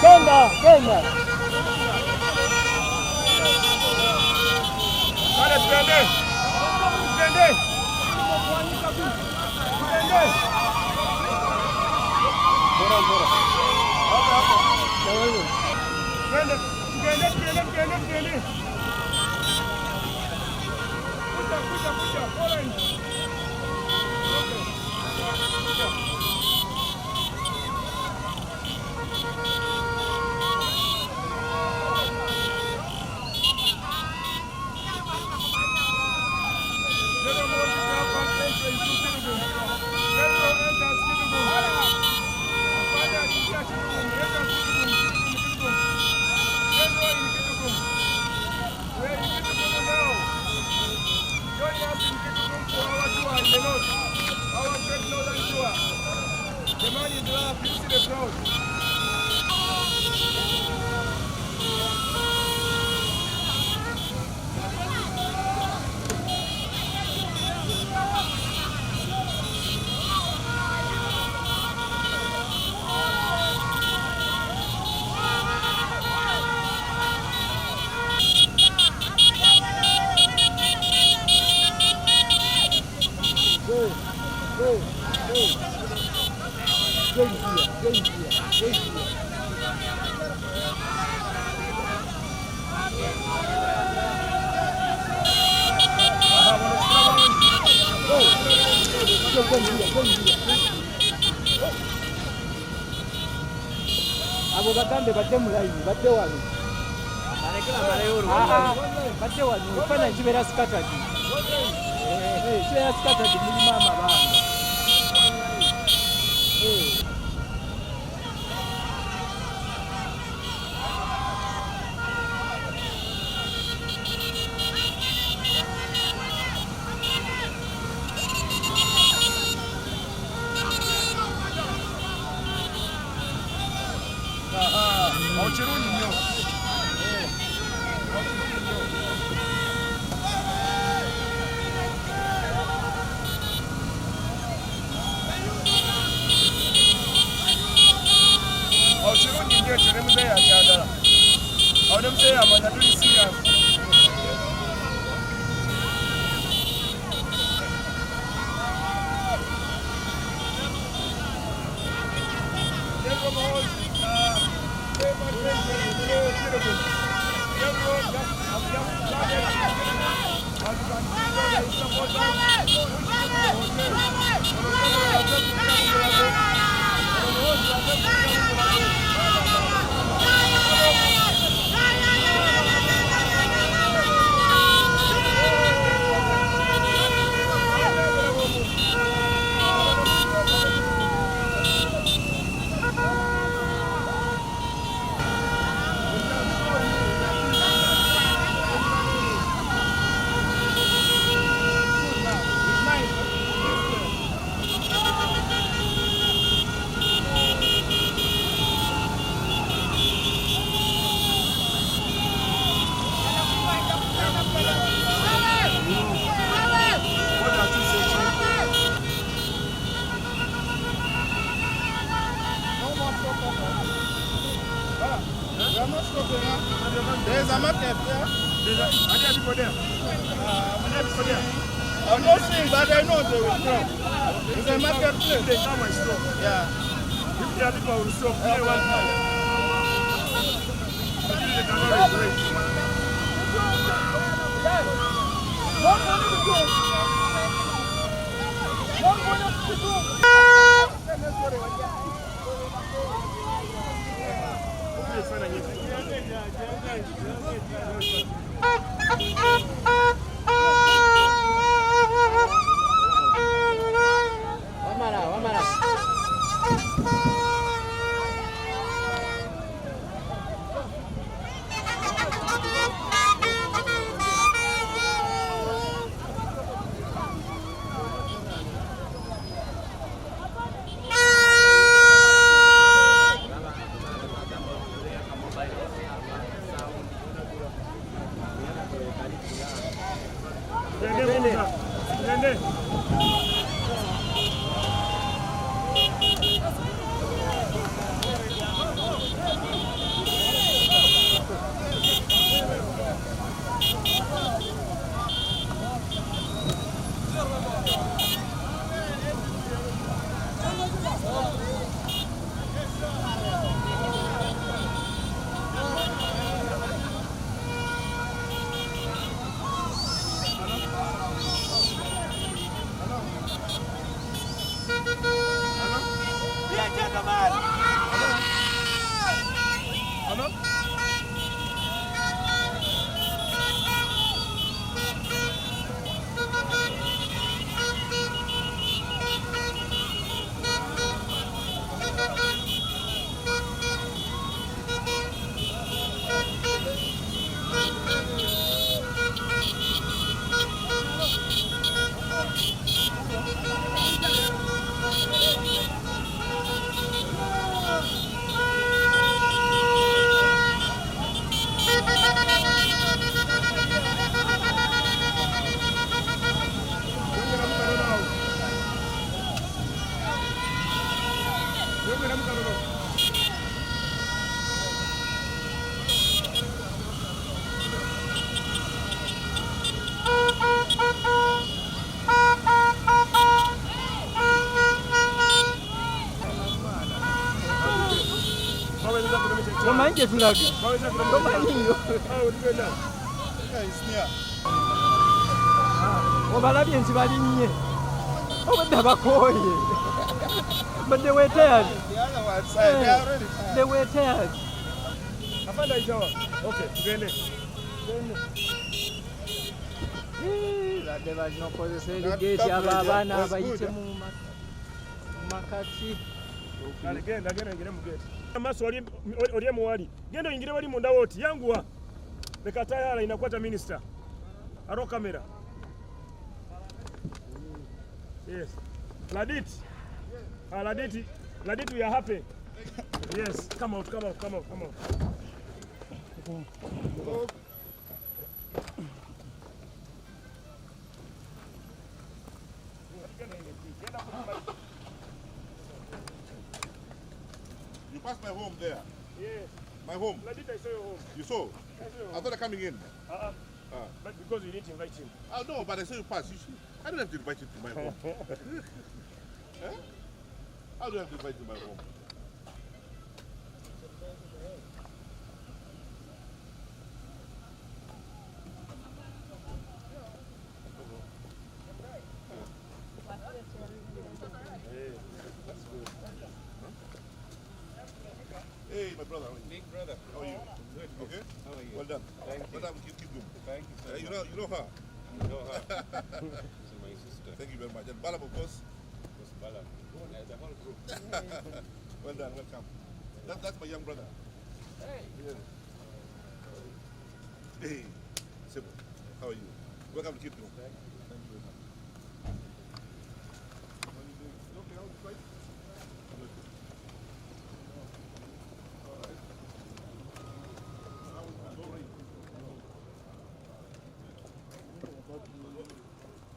Kenda. Kale twende. Abo bagambe badde mulayi badde wano badde wano fana kibeera sikatadi kibeera sikatadi mulimu amabanga Kirungi nnyo. Kirungi nnyo ekyo ne muzeeyi akyagala. Awo ne muzeeyi amanya tuli serious. There's a market there. Are there people there? Are there people there? I'm not seeing, but I know they will come. It's a market place. They come and stop. Yeah. If there are people who will stop, they want to. They cannot break. Wamara. Tomanje tulaga. Tomanyiyo. Obalabye nti balinnye. Obadde bakooye. But they were tired. The other one side, they are already tired. They were tired. Afanda ijawa. Okay, tugende. Badde balina okukozesa erigeeti abo abaana abayite mu makati. Genda ngire mu gate. Amaso oli muwali. Genda oyingire wali munda woti yanguwa. Leka tayala inakwata minister. Aro kamera. Yes. Ladit. Ladit, we are happy. Yes. Come out. You passed my home there. Yes. My home. Ladit, I saw your home. You saw? I thought they're coming in. But because you didn't invite him. Oh no, but I saw you pass. I don't have to invite you to my home. Huh? How do I have to invite you to my home? Hey, my brother, how are you? Big brother. How are you? Good. Okay? How are you? Well done. Thank you. Well done. Keep going. Thank you so much. You know her? I know her. She's my sister. Thank you very much. And Balam, of course? Of course, Balam. Yeah, the whole group. Well done. Welcome. That's my young brother. Hey. Yeah. Hey. Simple. How are you? Welcome to Keep Going.